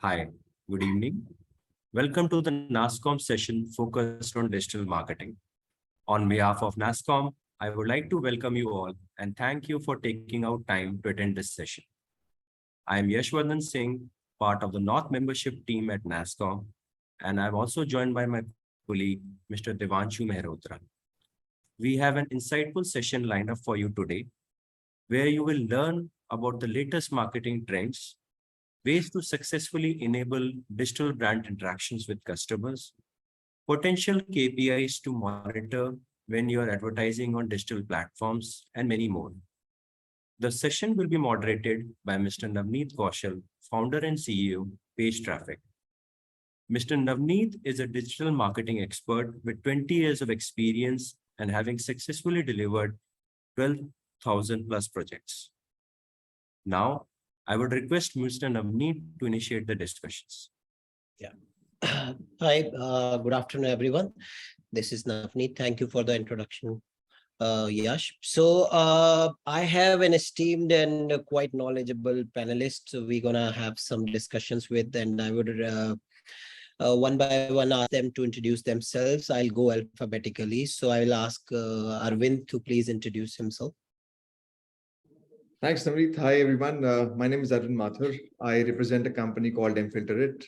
Hi, good evening. Welcome to the NASSCOM session focused on digital marketing. On behalf of NASSCOM, I would like to welcome you all and thank you for taking out time to attend this session. I am Yashwardhan Singh, part of the North membership team at NASSCOM, and I'm also joined by my colleague, Mr. Devanshu Mehrotra. We have an insightful session lined up for you today, where you will learn about the latest marketing trends, ways to successfully enable digital brand interactions with customers, potential KPIs to monitor when you are advertising on digital platforms, and many more. The session will be moderated by Mr. Navneet Kaushal, founder and CEO, Page Traffic. Mr. Navneet is a digital marketing expert with 20 years of experience and having successfully delivered 12,000 plus projects. Now, I would request Mr. Navneet to initiate the discussions. Yeah. Hi, good afternoon, everyone. This is Navneet. Thank you for the introduction, Yash. So I have an esteemed and quite knowledgeable panelist. So we're gonna have some discussions with, and I would one by one ask them to introduce themselves. I'll go alphabetically. So I will ask Arvind to please introduce himself. Thanks, Navneet. Hi, everyone. My name is Arvind Mathur. I represent a company called mFilterit.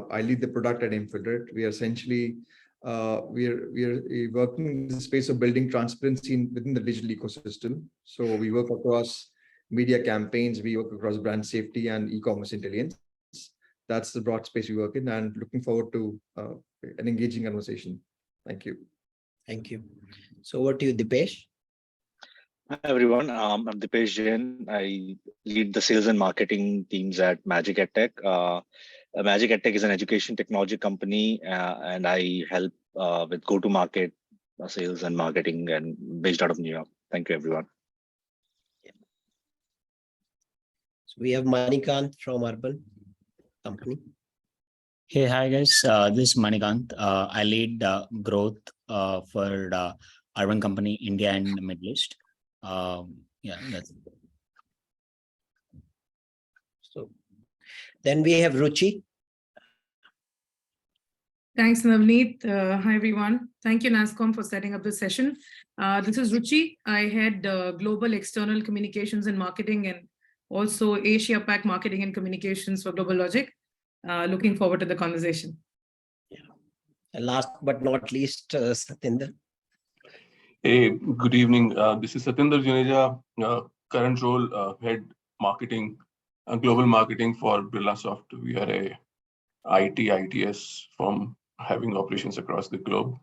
I lead the product at mFilterit. We are essentially we are working in the space of building transparency within the digital ecosystem. So we work across media campaigns, we work across brand safety and e-commerce intelligence. That's the broad space we work in, and looking forward to an engaging conversation. Thank you. Thank you. So over to you, Dipesh. Hi everyone, I'm Dipesh Jain. I lead the sales and marketing teams at Magic Edtech. Magic Edtech is an education technology company, and I help with go-to-market sales and marketing, and based out of New York. Thank you, everyone. So we have Manikanth from Urban Company. Hey, hi guys. This is Manikanth. I lead growth for Urban Company India and Middle East. Yeah, that's it. So then we have Ruchi. Thanks, Navneet. Hi, everyone. Thank you, NASSCOM, for setting up this session. This is Ruchi. I head Global External Communications and Marketing, and also Asia Pac Marketing and Communications for GlobalLogic. Looking forward to the conversation. Yeah. And last but not least, Satinder. Hey, good evening. This is Satinder, Juneja, current role head marketing, global marketing for Birlasoft. We are a ITS firm having operations across the globe.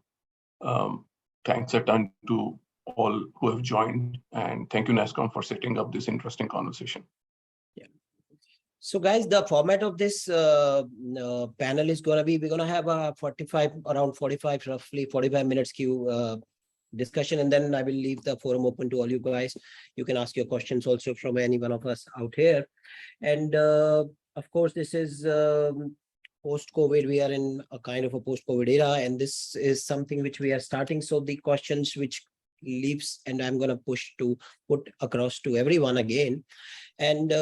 Thanks a ton to all who have joined, and thank you, NASSCOM, for setting up this interesting conversation. Yeah. So guys, the format of this panel is going to be, we're going to have a roughly 45 minutes queue discussion, and then I will leave the forum open to all you guys. You can ask your questions also from any one of us out here. And of course, this is post-COVID. We are in a kind of a post-COVID era, and this is something which we are starting. So the questions which leaves, and I'm going to push to put across to everyone again. And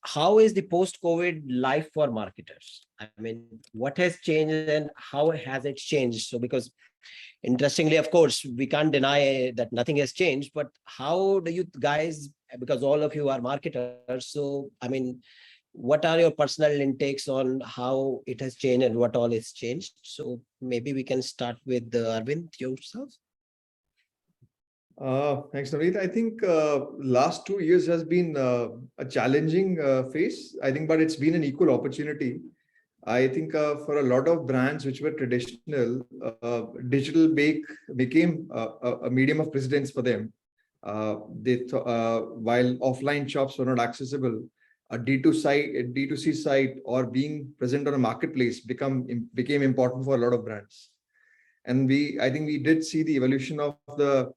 how is the post-COVID life for marketers? I mean, what has changed and how has it changed? So because interestingly, of course, we can't deny that nothing has changed, but how do you guys, because all of you are marketers, so I mean, what are your personal intakes on how it has changed and what all is changed? So maybe we can start with Arvind, yourself. Thanks, Navneet. I think last 2 years has been a challenging phase, I think, but it's been an equal opportunity. I think for a lot of brands which were traditional, digital became a medium of precedence for them. While offline shops were not accessible, a D2C site or being present on a marketplace became important for a lot of brands. And I think we did see the evolution of the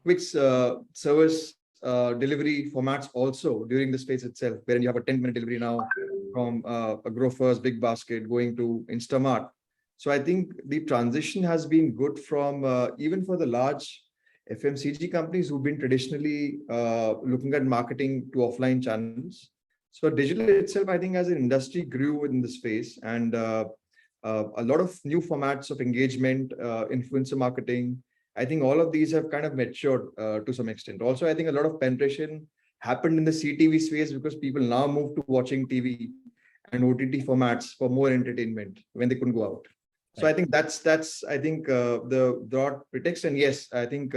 quick service delivery formats also during the space itself, wherein you have a 10-minute delivery now from a Grofers, Big Basket going to Instamart. So I think the transition has been good from even for the large FMCG companies who've been traditionally looking at marketing to offline channels. So digital itself, I think as an industry grew in this space, and a lot of new formats of engagement, influencer marketing, I think all of these have kind of matured to some extent. Also, I think a lot of penetration happened in the CTV space because people now move to watching TV and OTT formats for more entertainment when they couldn't go out. So I think that's I think the broad pretext. And yes, I think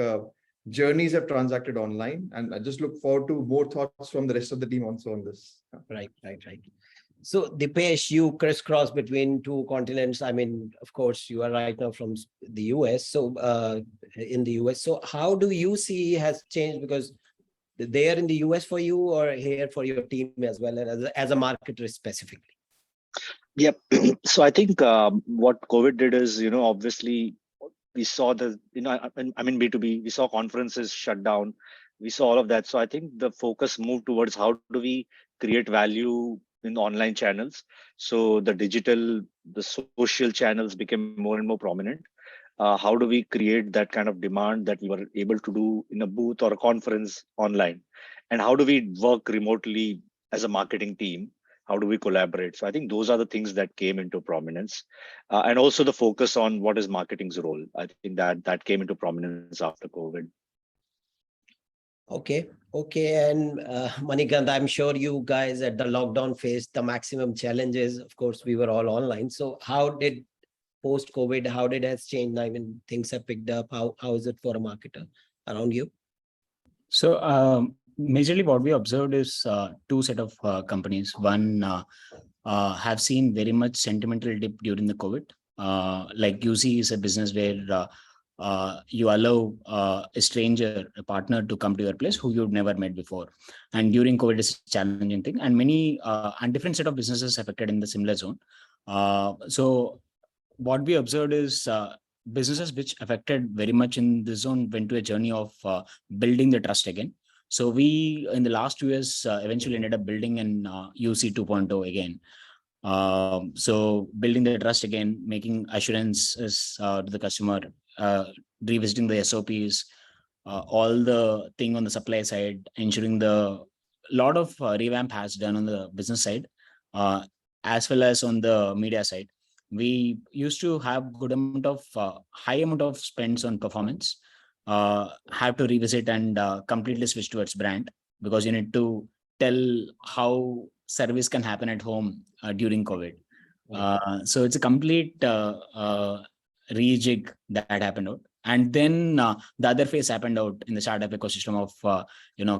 journeys have transacted online, and I just look forward to more thoughts from the rest of the team also on this. Right. So Dipesh, you crisscross between two continents. I mean, of course, you are right now from the US. So in the US, so how do you see has changed? Because they are in the US for you or here for your team as well, and as a marketer specifically? Yep. So I think what COVID did is, obviously we saw the, I'm in B2B, we saw conferences shut down. We saw all of that. So I think the focus moved towards how do we create value in online channels. So the social channels became more and more prominent. How do we create that kind of demand that we were able to do in a booth or a conference online? And how do we work remotely as a marketing team? How do we collaborate? So I think those are the things that came into prominence. And also the focus on what is marketing's role. I think that came into prominence after COVID. Okay. And Manikanth, I'm sure you guys at the lockdown faced the maximum challenges. Of course, we were all online. So how did post-COVID, how did it has changed? I mean, things have picked up. How is it for a marketer around you? So majorly what we observed is two set of companies. One have seen very much sentimental dip during the COVID. Like UC is a business where you allow a stranger, a partner to come to your place who you've never met before. And during COVID is a challenging thing. And many and different set of businesses affected in the similar zone. So what we observed is businesses which affected very much in this zone went to a journey of building the trust again. So we, in the last 2 years, eventually ended up building an UC 2.0 again. So building the trust again, making assurances to the customer, revisiting the SOPs, all the thing on the supply side, ensuring the lot of revamp has done on the business side, as well as on the media side. We used to have good amount of high amount of spends on performance, have to revisit and completely switch towards brand, because you need to tell how service can happen at home during COVID. So it's a complete rejig that happened out. And then the other phase happened out in the startup ecosystem of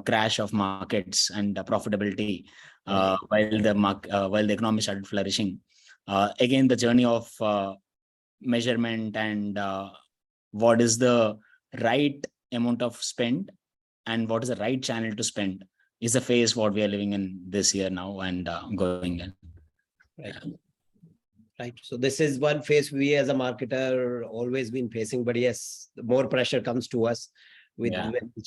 crash of markets and profitability while the economy started flourishing. Again, the journey of measurement and what is the right amount of spend and what is the right channel to spend is the phase what we are living in this year now and going in. Right. So this is one phase we as a marketer always been facing, but yes, more pressure comes to us with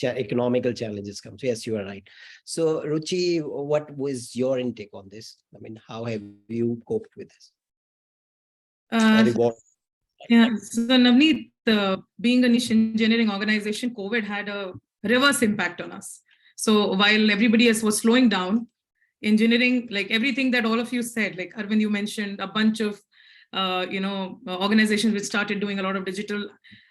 economical challenges come. So yes, you are right. So Ruchi, what was your intake on this? I mean, how have you coped with this? Yeah, so Navneet, being a niche engineering organization, COVID had a reverse impact on us. So while everybody else was slowing down, engineering, like everything that all of you said, like Arvind, you mentioned a bunch of, organizations which started doing a lot of digital.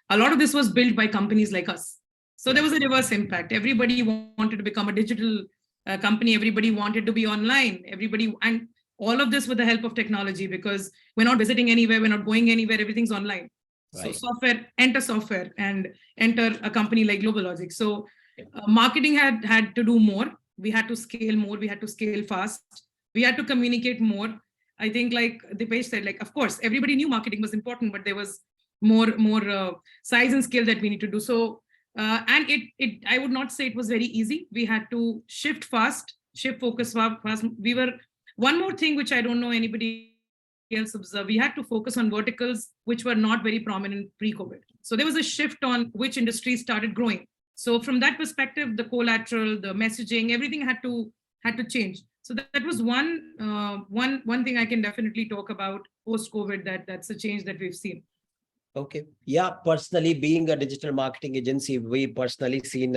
A lot of this was built by companies like us. So there was a reverse impact. Everybody wanted to become a digital company. Everybody wanted to be online. And all of this with the help of technology, because we're not visiting anywhere, we're not going anywhere, everything's online. Right. So enter software and enter a company like GlobalLogic. So marketing had to do more. We had to scale more. We had to scale fast. We had to communicate more. I think like Dipesh said, like, of course, everybody knew marketing was important, but there was more size and scale that we need to do. So, and I would not say it was very easy. We had to shift fast, shift focus fast. One more thing, which I don't know anybody else observed, we had to focus on verticals which were not very prominent pre-COVID. So there was a shift on which industries started growing. So from that perspective, the collateral, the messaging, everything had to change. So that was one thing I can definitely talk about post-COVID, that's a change that we've seen. Okay. Yeah, personally being a digital marketing agency, we personally seen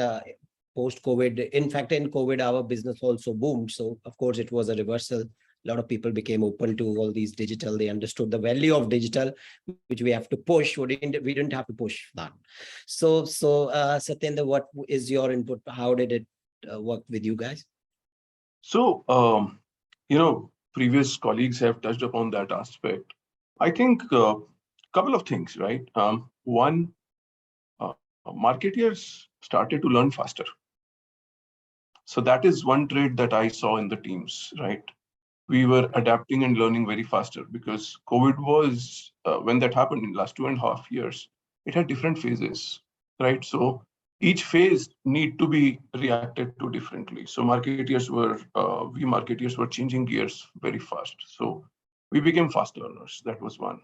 post-COVID. In fact, in COVID, our business also boomed. So of course, it was a reversal. A lot of people became open to all these digital. They understood the value of digital, which we have to push. We didn't have to push that. So Satinder, what is your input? How did it work with you guys? So, previous colleagues have touched upon that aspect. I think a couple of things, right? One, marketeers started to learn faster. So that is one trait that I saw in the teams, right? We were adapting and learning very faster because COVID was, when that happened in the last 2.5 years, it had different phases, right? So each phase need to be reacted to differently. So we marketeers were changing gears very fast. So we became fast learners. That was one.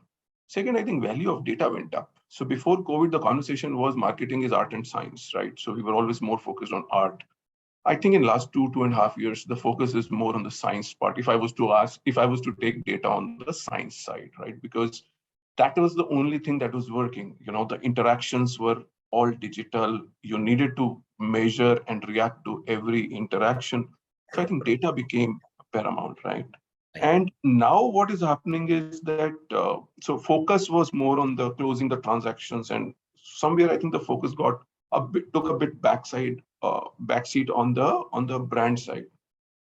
Second, I think value of data went up. So before COVID, the conversation was marketing is art and science, right? So we were always more focused on art. I think in last 2.5 years, the focus is more on the science part. If I was to take data on the science side, right? Because that was the only thing that was working. The interactions were all digital. You needed to measure and react to every interaction. So I think data became paramount, right? And now what is happening is that, so focus was more on the closing the transactions, and somewhere I think the focus took a bit backseat on the brand side.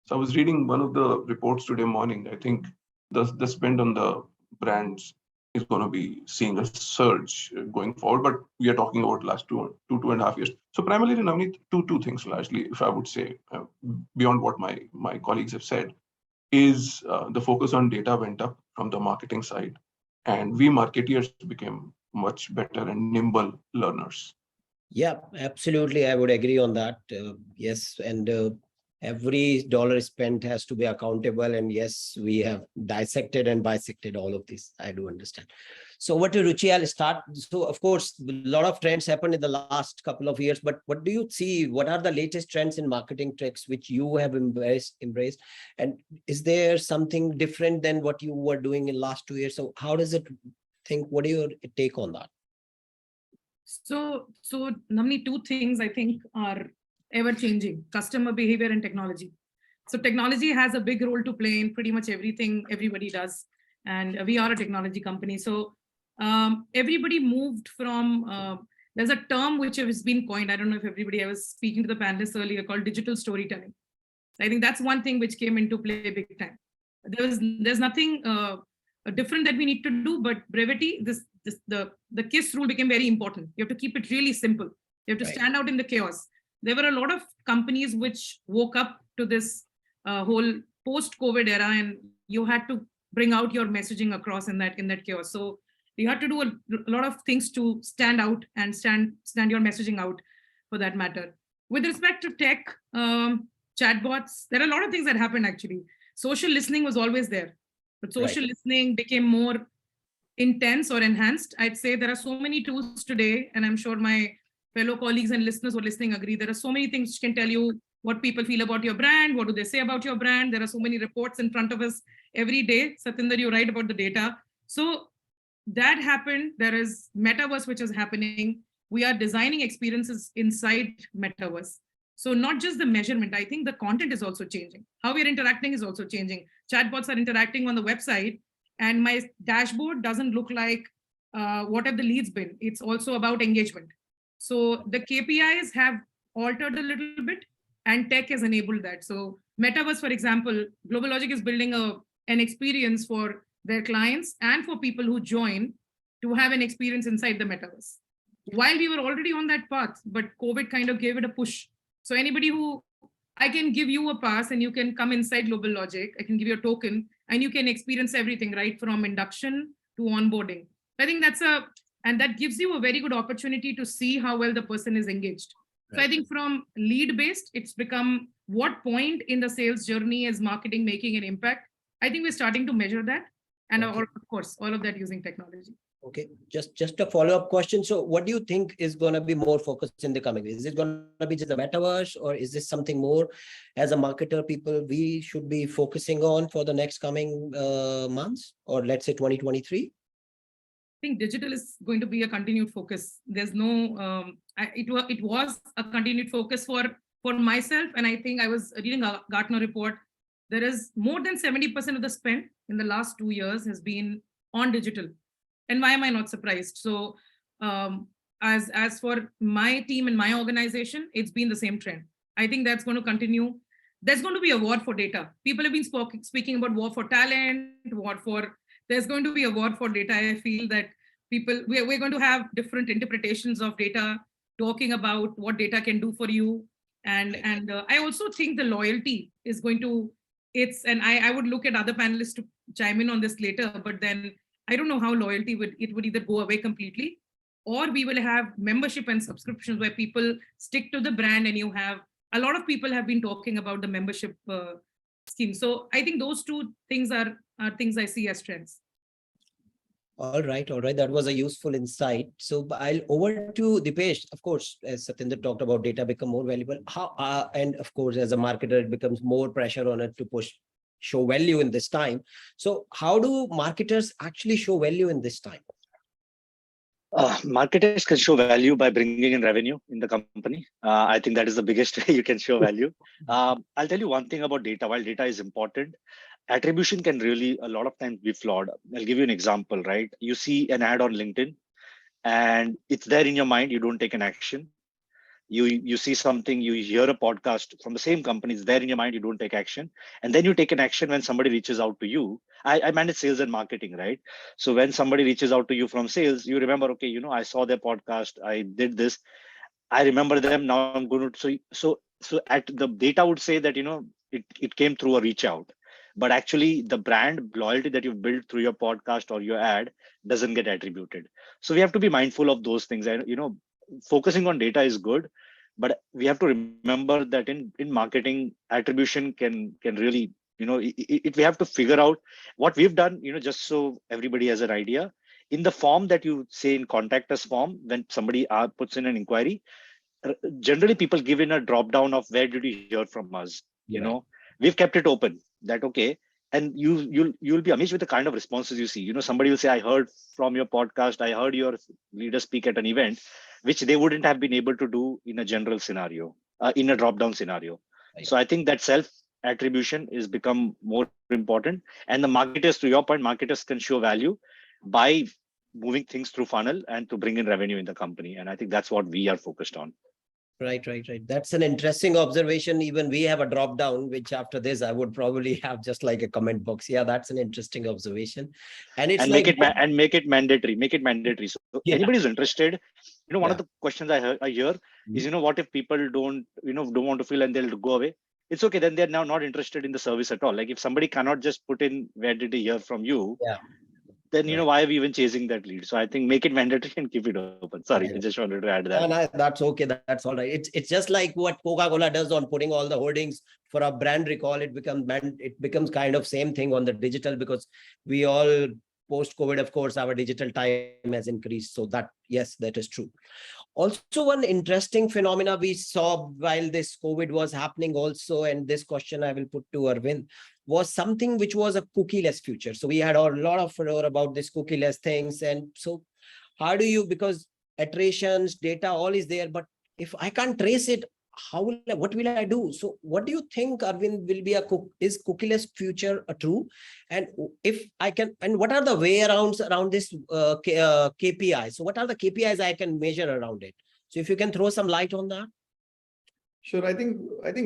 So I was reading one of the reports today morning. I think the spend on the brands is going to be seeing a surge going forward, but we are talking about last 2.5 years. So primarily, Navneet, two things largely, if I would say, beyond what my colleagues have said, is the focus on data went up from the marketing side, and we marketeers became much better and nimble learners. Yeah, absolutely. I would agree on that. Yes. And every dollar spent has to be accountable. And yes, we have dissected and bisected all of this. I do understand. So what to Ruchi, I'll start. So of course, a lot of trends happened in the last couple of years, but what do you see? What are the latest trends in marketing tricks which you have embraced? And is there something different than what you were doing in last 2 years? So how does it think? What do your take on that? So Navneet, two things I think are ever changing: customer behavior and technology. So technology has a big role to play in pretty much everything everybody does. And we are a technology company. So everybody moved from, there's a term which has been coined. I don't know if everybody, I was speaking to the panelists earlier, called digital storytelling. I think that's one thing which came into play big time. There's nothing different that we need to do, but brevity, the KISS rule became very important. You have to keep it really simple. You have to stand out in the chaos. There were a lot of companies which woke up to this whole post-COVID era, and you had to bring out your messaging across in that chaos. So you had to do a lot of things to stand out and stand your messaging out, for that matter. With respect to tech, chatbots, there are a lot of things that happened actually. Social listening was always there, but social listening became more intense or enhanced. I'd say there are so many tools today, and I'm sure my fellow colleagues and listeners who are listening agree. There are so many things which can tell you what people feel about your brand, what do they say about your brand. There are so many reports in front of us every day. Satinder, you write about the data. So that happened. There is metaverse which is happening. We are designing experiences inside metaverse. So not just the measurement, I think the content is also changing. How we're interacting is also changing. Chatbots are interacting on the website, and my dashboard doesn't look like what have the leads been. It's also about engagement. So the KPIs have altered a little bit, and tech has enabled that. So metaverse, for example, GlobalLogic is building an experience for their clients and for people who join to have an experience inside the metaverse. While we were already on that path, but COVID kind of gave it a push. So anybody I can give you a pass and you can come inside GlobalLogic, I can give you a token and you can experience everything, right from induction to onboarding. I think and that gives you a very good opportunity to see how well the person is engaged. So I think from lead-based, it's become what point in the sales journey is marketing making an impact. I think we're starting to measure that. And of course, all of that using technology. Okay, just a follow-up question. So what do you think is going to be more focused in the coming days? Is it going to be just the metaverse, or is this something more as a marketer people we should be focusing on for the next coming months, or let's say 2023? I think digital is going to be a continued focus. There's no, it was a continued focus for for myself, and I think I was reading a Gartner report, there is more than 70% of the spend in the last 2 years has been on digital. And why am I not surprised? So as for my team and my organization, it's been the same trend. I think that's going to continue. There's going to be a war for data. People have been speaking about war for talent, there's going to be a war for data. I feel that we're going to have different interpretations of data, talking about what data can do for you. And I also think the loyalty is going to, and I would look at other panelists to chime in on this later, but then I don't know how loyalty would either go away completely, or we will have membership and subscriptions where people stick to the brand, and you have a lot of people have been talking about the membership scheme. So I think those two things are things I see as trends. All right. That was a useful insight. So I'll over to Dipesh. Of course, as Satinder talked about, data become more valuable. How and of course, as a marketer, it becomes more pressure on it to show value in this time. So how do marketers actually show value in this time? Marketers can show value by bringing in revenue in the company. I think that is the biggest way you can show value. I'll tell you one thing about data. While data is important, attribution can really a lot of times be flawed. I'll give you an example, right? You see an ad on LinkedIn and it's there in your mind, you don't take an action. You see something, you hear a podcast from the same company, it's there in your mind, you don't take action. And then you take an action when somebody reaches out to you. I manage sales and marketing, right? So when somebody reaches out to you from sales, you remember, okay, I saw their podcast, I did this, I remember them, now I'm going to, so at the data would say that, it came through a reach out. But actually the brand loyalty that you've built through your podcast or your ad doesn't get attributed. So we have to be mindful of those things. And, focusing on data is good, but we have to remember that in marketing, attribution can really, we have to figure out what we've done, just so everybody has an idea. In the form that you say in contact us form, when somebody puts in an inquiry, generally people give in a drop down of where did you hear from us? We've kept it open that, okay. And you'll be amazed with the kind of responses you see. Somebody will say, I heard from your podcast, I heard your leader speak at an event, which they wouldn't have been able to do in a general scenario, in a drop-down scenario. Right. So I think that self-attribution is become more important. And the marketers, to your point, marketers can show value by moving things through funnel and to bring in revenue in the company. And I think that's what we are focused on. Right. That's an interesting observation. Even we have a drop down, which after this, I would probably have just like a comment box. Yeah, that's an interesting observation. And it's make it mandatory. Make it mandatory. So anybody who's interested, one of the questions I hear is, what if people don't want to fill and they'll go away? It's okay. Then they're now not interested in the service at all. Like if somebody cannot just put in, where did they hear from you? Then why are we even chasing that lead? So I think make it mandatory and keep it open. Sorry, I just wanted to add that. No, that's okay. That's all right. It's just like what Coca-Cola does on putting all the hoardings for a brand recall. It becomes kind of same thing on the digital, because we all post-COVID, of course, our digital time has increased. So that, yes, that is true. Also, one interesting phenomena we saw while this COVID was happening also, and this question I will put to Arvind, was something which was a cookieless future. So we had a lot of furor about this cookieless things. And so how do you, because iterations, data, all is there, but if I can't trace it, what will I do? So what do you think, Arvind, will be is cookieless future true? And if I can, and what are the way around this KPI? So what are the KPIs I can measure around it? So if you can throw some light on that. Sure. I think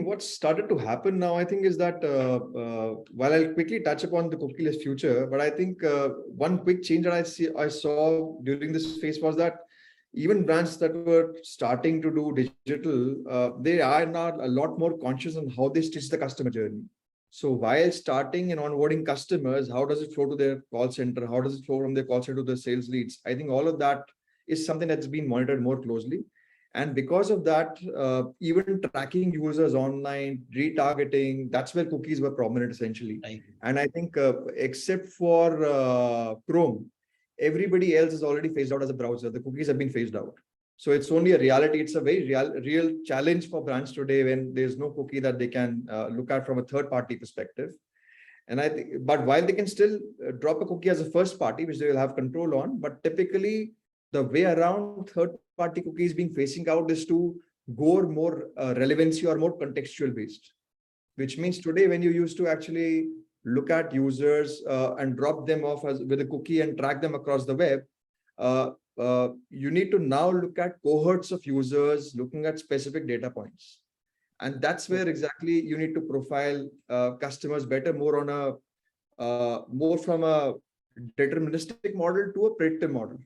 what's started to happen now, I think, is that while I'll quickly touch upon the cookieless future, but I think one quick change that I saw during this phase was that even brands that were starting to do digital, they are now a lot more conscious on how they stitch the customer journey. So while starting and onboarding customers, how does it flow to their call center? How does it flow from their call center to the sales leads? I think all of that is something that's been monitored more closely. And because of that, even tracking users online, retargeting, that's where cookies were prominent essentially. Right. And I think except for Chrome, everybody else is already phased out as a browser. The cookies have been phased out. So it's only a reality. It's a very real challenge for brands today when there's no cookie that they can look at from a third-party perspective. And I think, but while they can still drop a cookie as a first party, which they will have control on, but typically the way around third-party cookies being phasing out is to more relevancy or more contextual based, which means today when you used to actually look at users and drop them off with a cookie and track them across the web, you need to now look at cohorts of users looking at specific data points. And that's where exactly you need to profile customers better, more on a more from a deterministic model to a predictive model,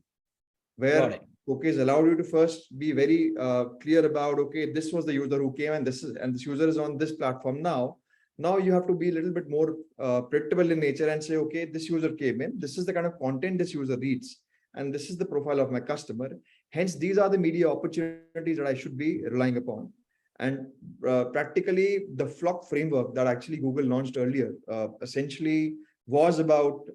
where cookies allow you to first be very clear about, okay, this was the user who came and this user is on this platform now. Now you have to be a little bit more predictable in nature and say, okay, this user came in, this is the kind of content this user reads, and this is the profile of my customer. Hence, these are the media opportunities that I should be relying upon. And practically the Flock framework that actually Google launched earlier essentially was about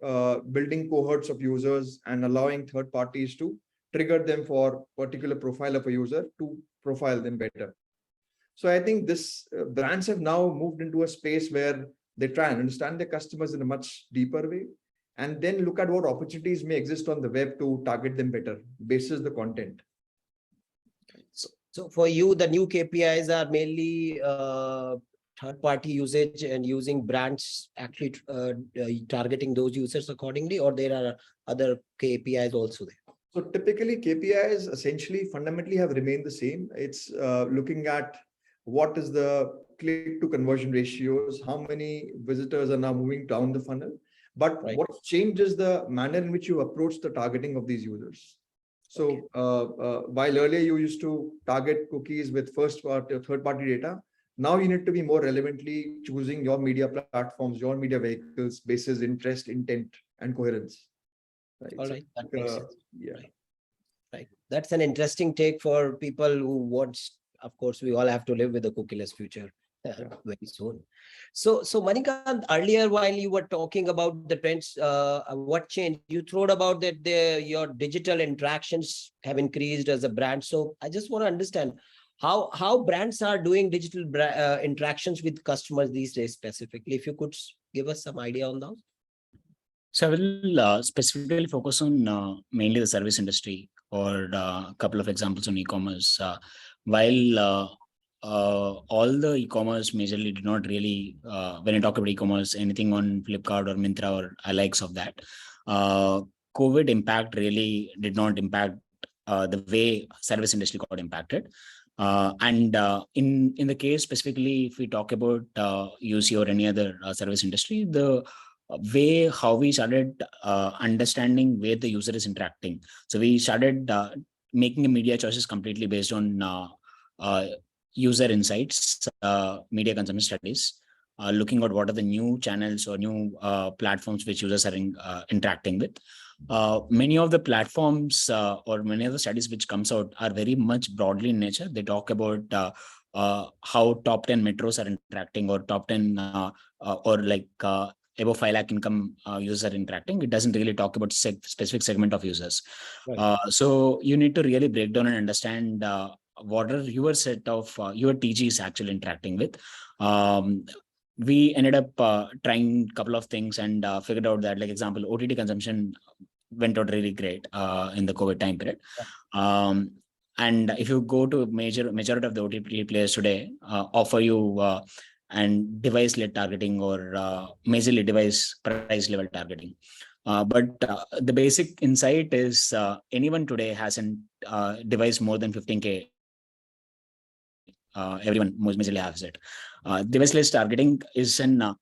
building cohorts of users and allowing third parties to trigger them for particular profile of a user to profile them better. So I think this brands have now moved into a space where they try and understand their customers in a much deeper way, and then look at what opportunities may exist on the web to target them better basis the content. So for you, the new KPIs are mainly third-party usage and using brands actually targeting those users accordingly, or there are other KPIs also there? So typically KPIs essentially fundamentally have remained the same. It's looking at what is the click to conversion ratios, how many visitors are now moving down the funnel. But what's changed is the manner in which you approach the targeting of these users. So while earlier you used to target cookies with first party or third party data, now you need to be more relevantly choosing your media platforms, your media vehicles, basis interest, intent, and coherence. Right. All right. That makes sense. Yeah. Right. That's an interesting take for people who want, of course, we all have to live with a cookieless future very soon. So Manikanth, earlier while you were talking about the trends, what changed? You thought about that your digital interactions have increased as a brand. So I just want to understand how brands are doing digital interactions with customers these days specifically. If you could give us some idea on those. So I will specifically focus on mainly the service industry, or a couple of examples on e-commerce. While all the e-commerce majorly did not really, when I talk about e-commerce, anything on Flipkart or Myntra or likes of that, COVID impact really did not impact the way service industry got impacted. And in the case specifically, if we talk about UC or any other service industry, the way how we started understanding where the user is interacting. So we started making a media choices completely based on user insights, media consumption studies, looking at what are the new channels or new platforms which users are interacting with. Many of the platforms or many of the studies which comes out are very much broadly in nature. They talk about how top 10 metros are interacting, or top 10 or like above 5 lakh income users are interacting. It doesn't really talk about specific segment of users. Right. So you need to really break down and understand what are your set of your TGs actually interacting with. We ended up trying a couple of things and figured out that, like example, OTT consumption went out really great in the COVID time period. And if you go to majority of the OTT players today offer you and device-led targeting or majorly device price level targeting. But the basic insight is anyone today has a device more than 15K. Everyone majorly has it. Device-led targeting is an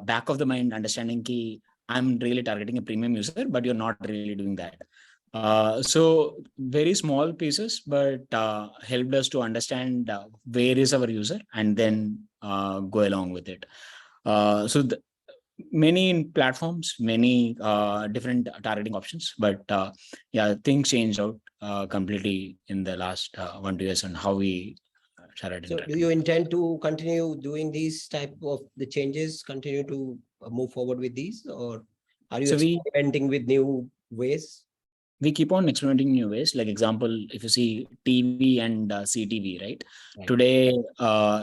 back of the mind understanding ki I'm really targeting a premium user, but you're not really doing that. So very small pieces, but helped us to understand where is our user and then go along with it. So many platforms, many different targeting options, but yeah, things changed out completely in the last 1-2 years on how we started. So do you intend to continue doing these type of the changes, continue to move forward with these, or are you experimenting with new ways? We keep on experimenting new ways. Like example, if you see TV and CTV, right? Today,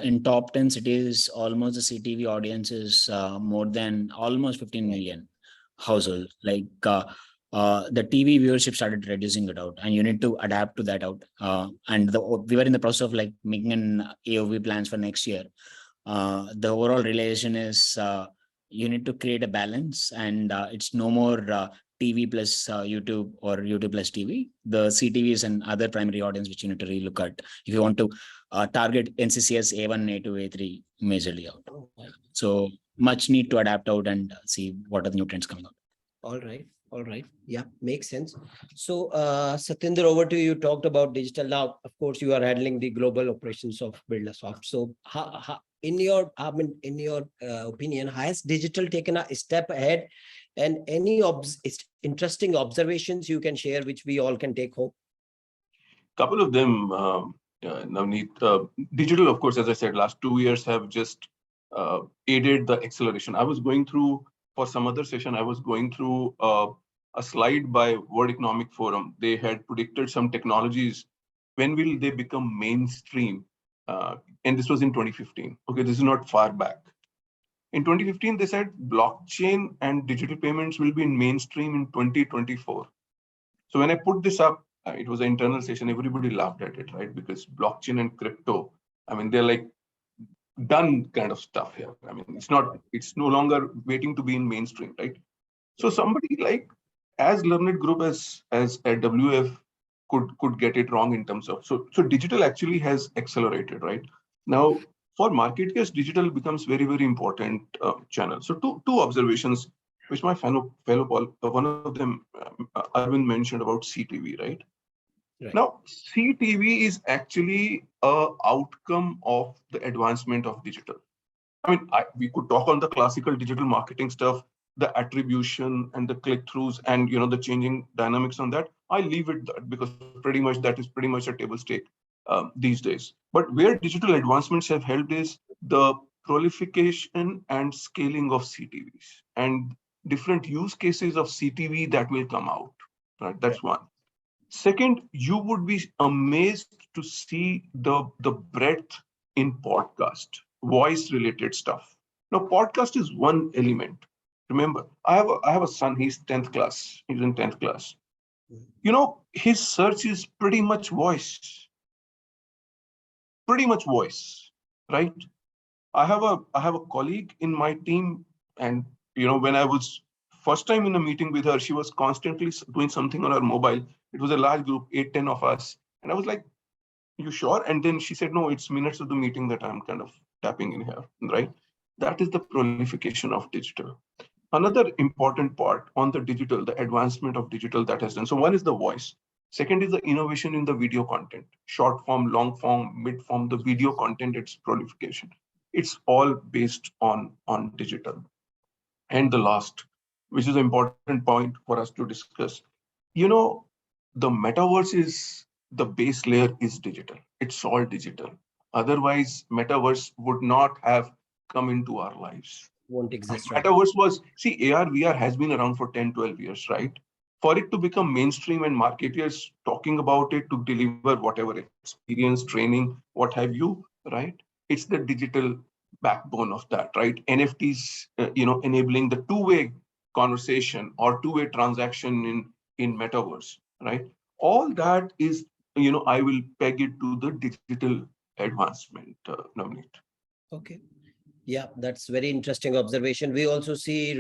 in top 10 cities, almost the CTV audience is more than almost 15 million households. Like the TV viewership started reducing it out, and you need to adapt to that out. We were in the process of like making an AOV plans for next year. The overall realization is you need to create a balance, and it's no more TV plus YouTube or YouTube plus TV. The CTV is an other primary audience which you need to relook at if you want to target NCCS A1, A2, A3 majorly out. So much need to adapt out and see what are the new trends coming out. All right. All right. Yeah, makes sense. So, Satinder, over to you. You talked about digital. Now, of course, you are handling the global operations of Birlasoft. So, in your opinion, has digital taken a step ahead, and any interesting observations you can share, which we all can take home? Couple of them, Navneet. Digital, of course, as I said, last 2 years have just aided the acceleration. I was going through, for some other session, I was going through a slide by World Economic Forum. They had predicted some technologies. When will they become mainstream? And this was in 2015. Okay, this is not far back. In 2015, they said blockchain and digital payments will be in mainstream in 2024. So when I put this up, it was an internal session. Everybody laughed at it, right? Because blockchain and crypto, I mean, they're like done kind of stuff here. I mean, it's no longer waiting to be in mainstream, right? So somebody like as learned group as WF could get it wrong in terms of so digital actually has accelerated, right? Now for marketers, digital becomes very, very important channel. So two observations which my fellow one of them Arvind mentioned about CTV, right? Right. Now, CTV is actually a outcome of the advancement of digital. I mean, we could talk on the classical digital marketing stuff, the attribution and the click-throughs and the changing dynamics on that. I leave it that because that is pretty much a table stake these days. But where digital advancements have helped is the proliferation and scaling of CTVs and different use cases of CTV that will come out. Right, that's one. Second, you would be amazed to see the breadth in podcast, voice-related stuff. Now, podcast is one element. Remember, I have a son. He's 10th class. He's in 10th class. His search is pretty much voice. Pretty much voice, right? I have a colleague in my team, and when I was first time in a meeting with her, she was constantly doing something on her mobile. It was a large group, 8-10 of us. And I was like, you sure? And then she said, no, it's minutes of the meeting that I'm kind of tapping in here, right? That is the proliferation of digital. Another important part on the digital, the advancement of digital that has done. So one is the voice. Second is the innovation in the video content, short form, long form, mid form, the video content, its proliferation. It's all based on digital. And the last, which is an important point for us to discuss. The metaverse is the base layer is digital. It's all digital. Otherwise, metaverse would not have come into our lives. Won't exist. Right? Metaverse was, AR, VR has been around for 10, 12 years, right? For it to become mainstream and marketers talking about it to deliver whatever experience, training, what have you, right? It's the digital backbone of that, right? NFTs, enabling the two-way conversation or two-way transaction in metaverse, right? All that is, I will peg it to the digital advancement, Navneet. Okay. Yeah, that's very interesting observation. We also see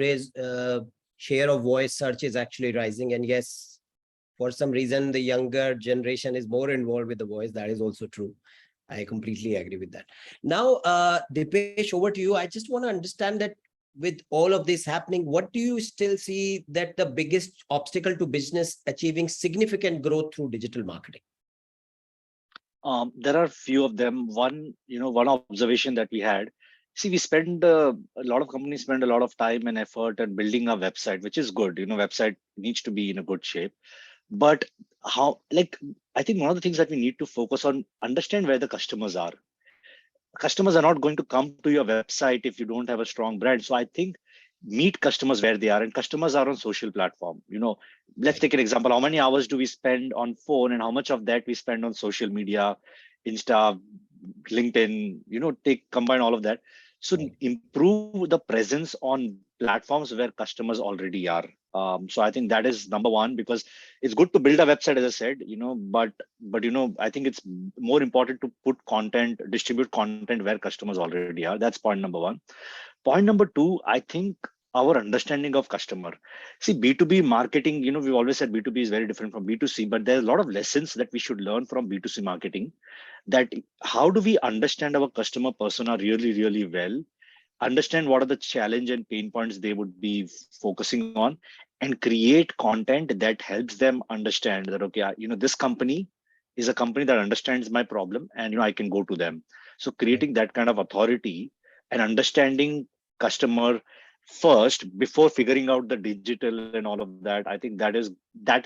share of voice search is actually rising. And yes, for some reason, the younger generation is more involved with the voice. That is also true. I completely agree with that. Now, Dipesh, over to you. I just want to understand that with all of this happening, what do you still see that the biggest obstacle to business achieving significant growth through digital marketing? There are a few of them. One observation that we had. See, we spend a lot of companies spend a lot of time and effort in building a website, which is good. Website needs to be in a good shape. But I think one of the things that we need to focus on, understand where the customers are. Customers are not going to come to your website if you don't have a strong brand. So I think meet customers where they are, and customers are on social platform. Let's take an example. How many hours do we spend on phone, and how much of that we spend on social media, Insta, LinkedIn, combine all of that. So improve the presence on platforms where customers already are. So I think that is number one, because it's good to build a website, as I said, but I think it's more important to put content, distribute content where customers already are. That's point number one. Point number two, I think our understanding of customer. See, B2B marketing, we've always said B2B is very different from B2C, but there's a lot of lessons that we should learn from B2C marketing. That how do we understand our customer persona really, really well, understand what are the challenge and pain points they would be focusing on, and create content that helps them understand that, okay, this company is a company that understands my problem, and I can go to them. So creating that kind of authority and understanding customer first before figuring out the digital and all of that, I think that is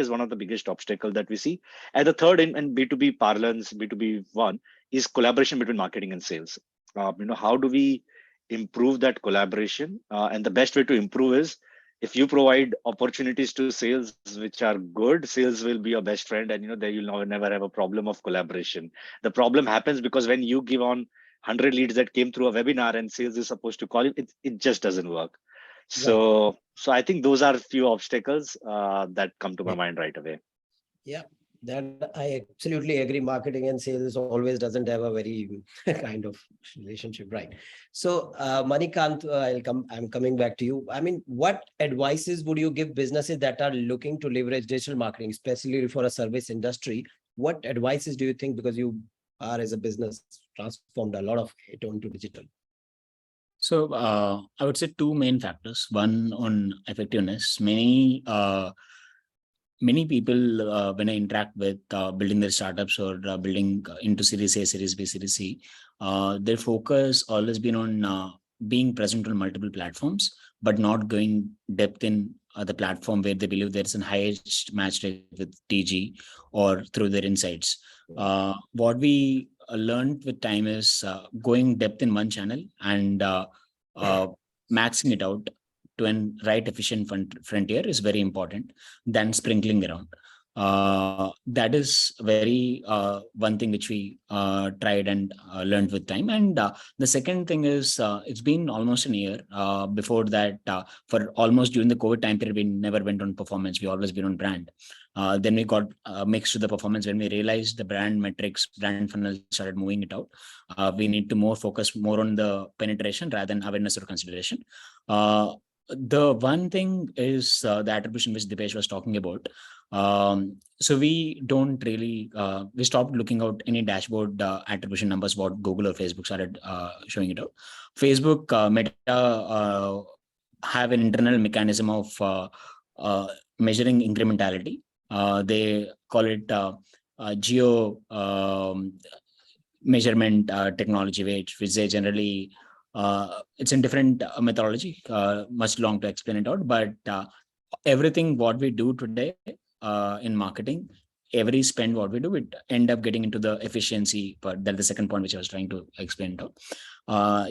one of the biggest obstacles that we see. And the third, in B2B parlance, B2B one, is collaboration between marketing and sales. How do we improve that collaboration? And the best way to improve is, if you provide opportunities to sales which are good, sales will be your best friend, and they will never have a problem of collaboration. The problem happens because when you give on 100 leads that came through a webinar and sales is supposed to call you, it just doesn't work. So I think those are a few obstacles that come to my mind right away. Yeah, that I absolutely agree. Marketing and sales always doesn't have a very kind of relationship, right? So Manikanth, I'm coming back to you. I mean, what advices would you give businesses that are looking to leverage digital marketing, especially for a service industry? What advices do you think, because you are, as a business, transformed a lot of it onto digital? So I would say two main factors. One, on effectiveness. Many people, when I interact with building their startups or building into Series A, Series B, Series C, their focus always been on being present on multiple platforms, but not going depth in the platform where they believe there's a highest match rate with TG or through their insights. What we learned with time is going depth in one channel and maxing it out to an right efficient frontier is very important than sprinkling around. That is very one thing which we tried and learned with time. And the second thing is, it's been almost a year. Before that, for almost during the COVID time period, we never went on performance. We always been on brand. Then we got mixed to the performance when we realized the brand metrics, brand funnel started moving it out. We need to focus more on the penetration rather than awareness or consideration. The one thing is the attribution which Dipesh was talking about. So we don't really, we stopped looking out any dashboard attribution numbers, what Google or Facebook started showing it out. Facebook, Meta have an internal mechanism of measuring incrementality. They call it geo measurement technology, which they generally, it's in different methodology, much long to explain it out, but everything what we do today in marketing, every spend what we do, it end up getting into the efficiency part. That's the second point which I was trying to explain to.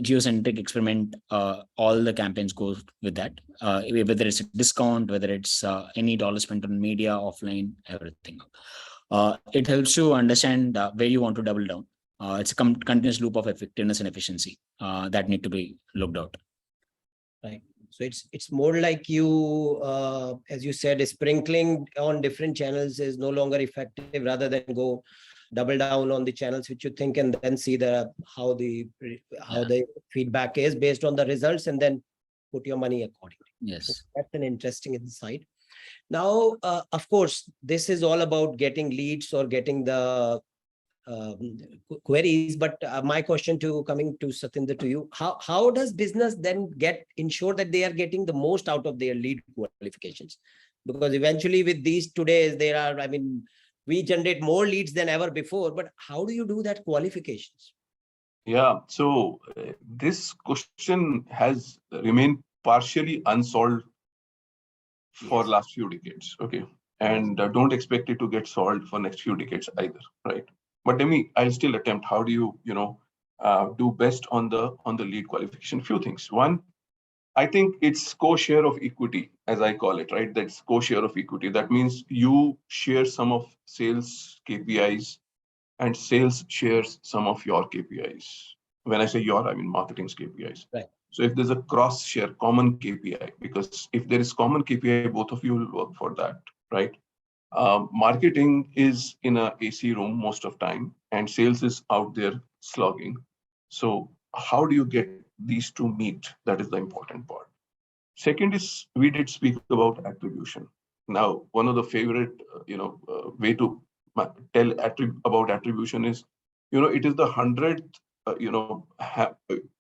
Geocentric experiment, all the campaigns go with that, whether it's a discount, whether it's any dollar spent on media, offline, everything. It helps you understand where you want to double down. It's a continuous loop of effectiveness and efficiency that need to be looked out. Right. So it's more like you, as you said, sprinkling on different channels is no longer effective, rather than go double down on the channels which you think, and then see how the feedback is based on the results, and then put your money accordingly. Yes. So that's an interesting insight. Now, of course, this is all about getting leads or getting the queries, but my question coming to Satinder, to you, how does business then ensure that they are getting the most out of their lead qualifications? Because eventually with these today, we generate more leads than ever before, but how do you do that qualifications? Yeah, so this question has remained partially unsolved for last few decades, okay? And don't expect it to get solved for next few decades either, right? But I'll still attempt. How do you, do best on the lead qualification? Few things. One, I think it's co-share of equity, as I call it, right? That's co-share of equity. That means you share some of sales KPIs and sales shares some of your KPIs. When I say your, I mean marketing's KPIs. Right. So if there's a cross share, common KPI, because if there is common KPI, both of you will work for that, right? Marketing is in a AC room most of time, and sales is out there slogging. So how do you get these two meet? That is the important part. Second is, we did speak about attribution. Now, one of the favorite, way to tell about attribution is, it is the 100th,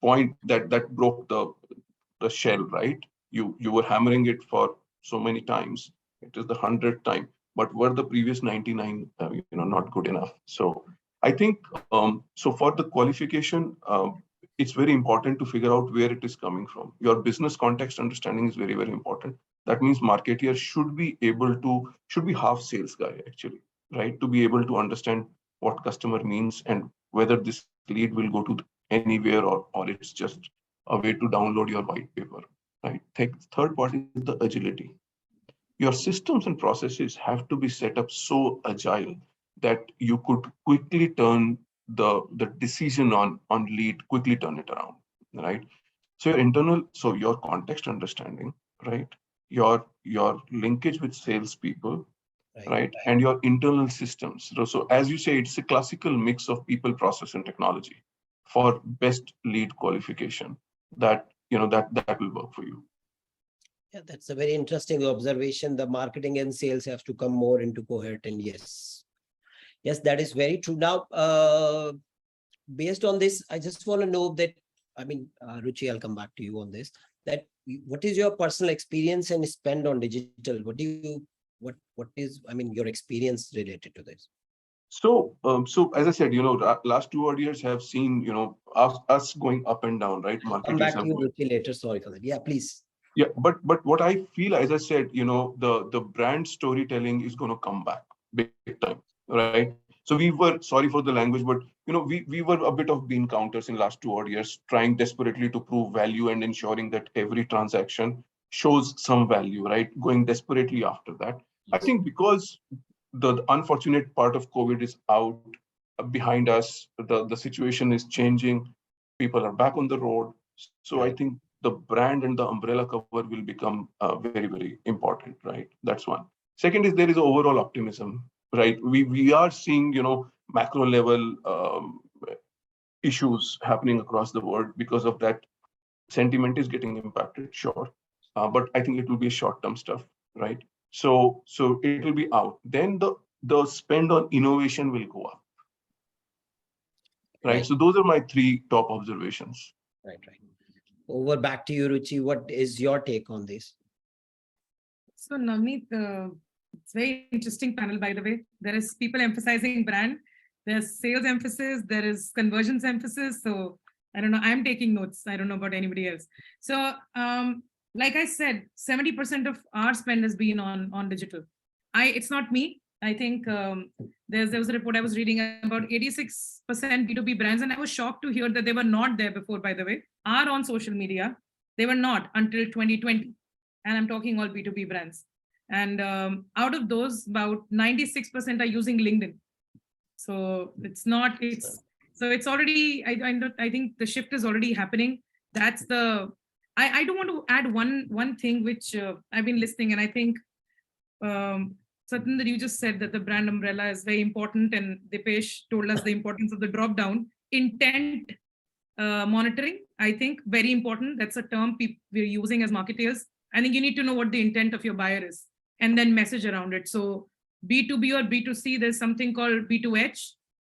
point that broke the shell, right? You were hammering it for so many times. It is the 100th time, but were the previous 99, not good enough? So I think, so for the qualification, it's very important to figure out where it is coming from. Your business context understanding is very, very important. That means marketeer should be half sales guy actually, right? To be able to understand what customer means and whether this lead will go to anywhere or it's just a way to download your white paper, right? Third part is the agility. Your systems and processes have to be set up so agile that you could quickly turn the decision on lead, quickly turn it around, right? So your context understanding, right? Your linkage with salespeople, right? And your internal systems. So as you say, it's a classical mix of people, process, and technology for best lead qualification that will work for you. Yeah, that's a very interesting observation. The marketing and sales have to come more into coherent. And yes, that is very true. Now, based on this, I just want to know that, Ruchi, I'll come back to you on this, that what is your personal experience and spend on digital? What is your experience related to this? So as I said, last 2 odd years have seen, us going up and down, right? Come back to you, Ruchi, later. Sorry for that. Yeah, please. Yeah, but what I feel, as I said, the brand storytelling is going to come back big time, right? So we were, sorry for the language, but we were a bit of bean counters in last 2 odd years, trying desperately to prove value and ensuring that every transaction shows some value, right? Going desperately after that. I think because the unfortunate part of COVID is out behind us, the situation is changing, people are back on the road. So I think the brand and the umbrella cover will become very, very important, right? That's one. Second is there is overall optimism, right? We are seeing, macro level issues happening across the world. Because of that, sentiment is getting impacted, sure. But I think it will be short-term stuff, right? So it will be out. Then the spend on innovation will go up, right? So those are my 3 top observations. Right. Over back to you, Ruchi. What is your take on this? So Navneet, it's very interesting panel, by the way. There is people emphasizing brand, there's sales emphasis, there is conversions emphasis. So I don't know, I'm taking notes. I don't know about anybody else. So like I said, 70% of our spend has been on digital. It's not me. I think there was a report I was reading about 86% B2B brands, and I was shocked to hear that they were not there before, by the way, are on social media. They were not until 2020. And I'm talking all B2B brands. And out of those, about 96% are using LinkedIn. So it's already, I think the shift is already happening. That's I do want to add one thing which I've been listening, and I think Satinder, you just said that the brand umbrella is very important, and Dipesh told us the importance of the drop down. Intent monitoring, I think, very important. That's a term we're using as marketeers. I think you need to know what the intent of your buyer is and then message around it. So B2B or B2C, there's something called B2H.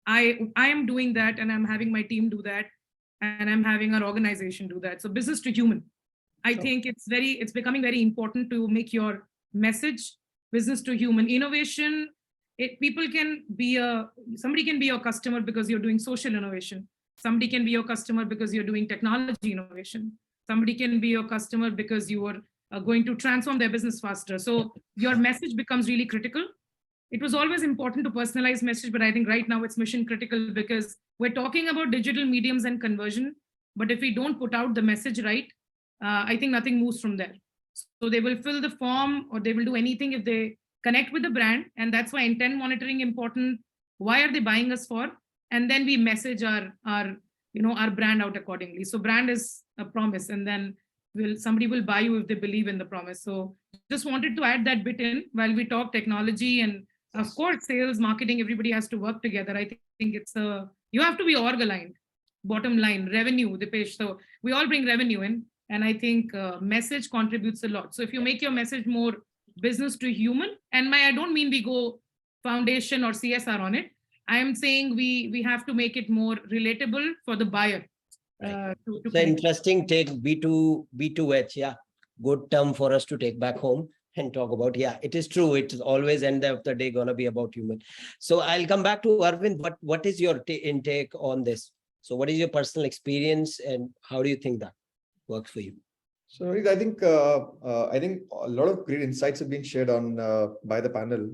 I am doing that, and I'm having my team do that, and I'm having our organization do that. So business to human. I think it's becoming very important to make your message business to human. Innovation, somebody can be your customer because you're doing social innovation. Somebody can be your customer because you're doing technology innovation. Somebody can be your customer because you are going to transform their business faster. So your message becomes really critical. It was always important to personalize message, but I think right now it's mission critical because we're talking about digital mediums and conversion. But if we don't put out the message right, I think nothing moves from there. So they will fill the form or they will do anything if they connect with the brand. And that's why intent monitoring important. Why are they buying us for? And then we message our brand out accordingly. So brand is a promise, and then somebody will buy you if they believe in the promise. So just wanted to add that bit in while we talk technology, and of course, sales, marketing, everybody has to work together. I think you have to be org aligned. Bottom line, revenue, Dipesh. So we all bring revenue in, and I think message contributes a lot. So if you make your message more business to human, and I don't mean we go foundation or CSR on it. I am saying we have to make it more relatable for the buyer. It's an interesting take, B2H. Yeah, good term for us to take back home and talk about. Yeah, it is true. It is always end of the day gonna be about human. So I'll come back to Arvind. What is your intake on this? So what is your personal experience, and how do you think that works for you? So I think a lot of great insights have been shared on by the panel.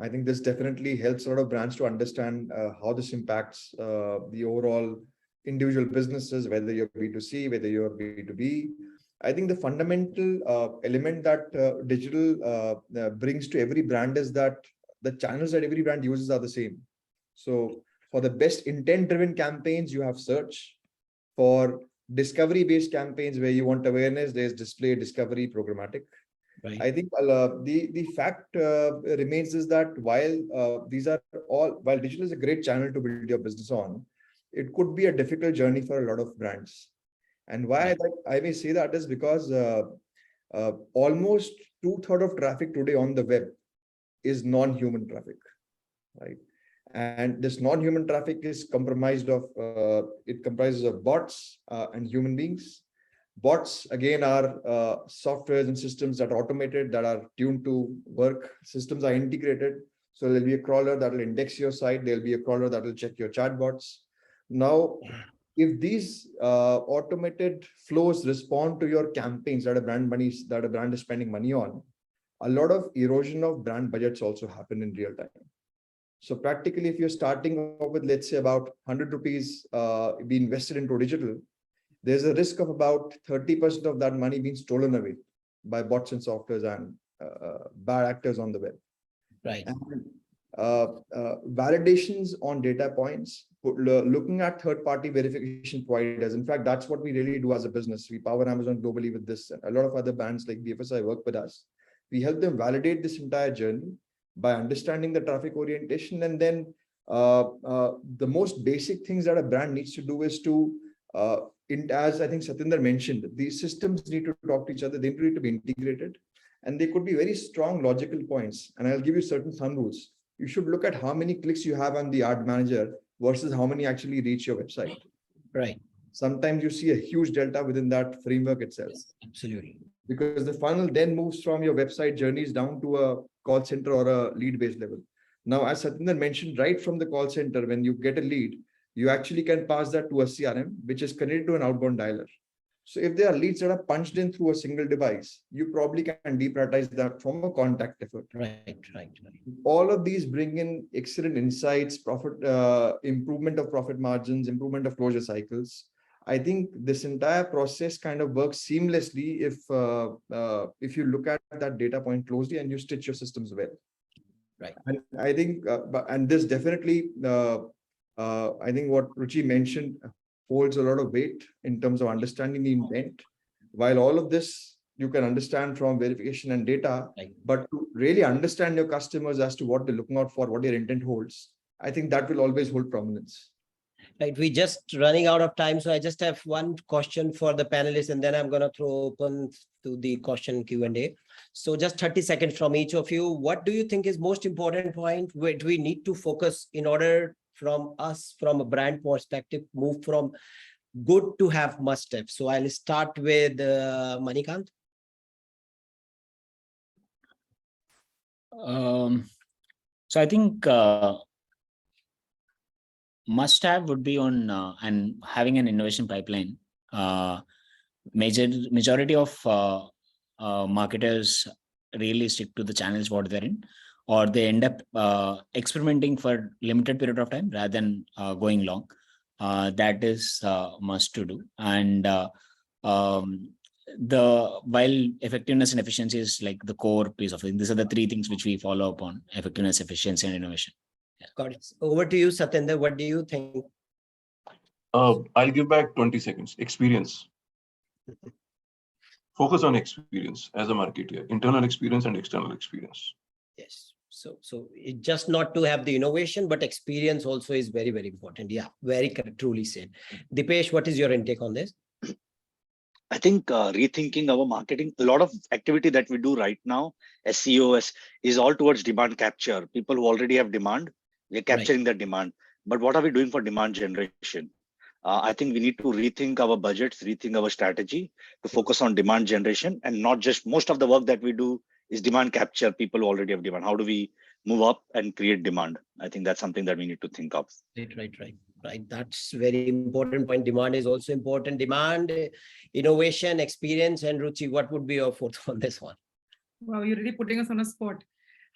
I think this definitely helps a lot of brands to understand how this impacts the overall individual businesses, whether you're B2C, whether you're B2B. I think the fundamental element that digital brings to every brand is that the channels that every brand uses are the same. So for the best intent-driven campaigns, you have search. For discovery-based campaigns where you want awareness, there's display, discovery, programmatic. Right. I think the fact remains is that while digital is a great channel to build your business on, it could be a difficult journey for a lot of brands. And why I may say that is because almost 2/3 of traffic today on the web is non-human traffic, right? And this non-human traffic is comprises of bots and human beings. Bots again are softwares and systems that are automated, that are tuned to work. Systems are integrated. So there'll be a crawler that will index your site. There'll be a crawler that will check your chatbots. Now, if these automated flows respond to your campaigns that a brand is spending money on, a lot of erosion of brand budgets also happen in real time. So practically, if you're starting off with, let's say, about 100 rupees be invested into digital, there's a risk of about 30% of that money being stolen away by bots and softwares and bad actors on the web. Right. And validations on data points, looking at third-party verification providers. In fact, that's what we really do as a business. We power Amazon globally with this. A lot of other brands like BFSI work with us. We help them validate this entire journey by understanding the traffic orientation. And then the most basic things that a brand needs to do is to, as I think Satinder mentioned, these systems need to talk to each other. They need to be integrated. And they could be very strong logical points. And I'll give you certain thumb rules. You should look at how many clicks you have on the ad manager versus how many actually reach your website. Right. Sometimes you see a huge delta within that framework itself. Absolutely. Because the funnel then moves from your website journeys down to a call center or a lead-based level. Now, as Satinder mentioned, right from the call center, when you get a lead, you actually can pass that to a CRM, which is connected to an outbound dialer. So if there are leads that are punched in through a single device, you probably can deprioritize that from a contact effort. Right. All of these bring in excellent insights, improvement of profit margins, improvement of closure cycles. I think this entire process kind of works seamlessly if you look at that data point closely and you stitch your systems well. Right. And I think, and this definitely, I think what Ruchi mentioned holds a lot of weight in terms of understanding the intent. While all of this you can understand from verification and data, Right. but to really understand your customers as to what they're looking out for, what their intent holds, I think that will always hold prominence. Right. We just running out of time. So I just have one question for the panelists, and then I'm going to throw open to the question Q&A. So just 30 seconds from each of you. What do you think is most important point which we need to focus in order from us, from a brand perspective, move from good to have must have? So I'll start with Manikanth. So I think must have would be on and having an innovation pipeline. Majority of marketers really stick to the channels what they're in, or they end up experimenting for limited period of time rather than going long. That is must to do. And while effectiveness and efficiency is like the core piece of it, these are the three things which we follow up on: effectiveness, efficiency, and innovation. Got it. Over to you, Satinder. What do you think? I'll give back 20 seconds. Experience. Focus on experience as a marketer, internal experience and external experience. Yes. So it just not to have the innovation, but experience also is very, very important. Yeah, very correct, truly said. Dipesh, what is your intake on this? I think rethinking our marketing, a lot of activity that we do right now, SEO is all towards demand capture. People who already have demand, we're capturing that demand. But what are we doing for demand generation? I think we need to rethink our budgets, rethink our strategy to focus on demand generation, and not just, most of the work that we do is demand capture, people who already have demand. How do we move up and create demand? I think that's something that we need to think of. Right. That's very important point. Demand is also important. Demand, innovation, experience, and Ruchi. What would be your fourth on this one? Wow, you're really putting us on a spot.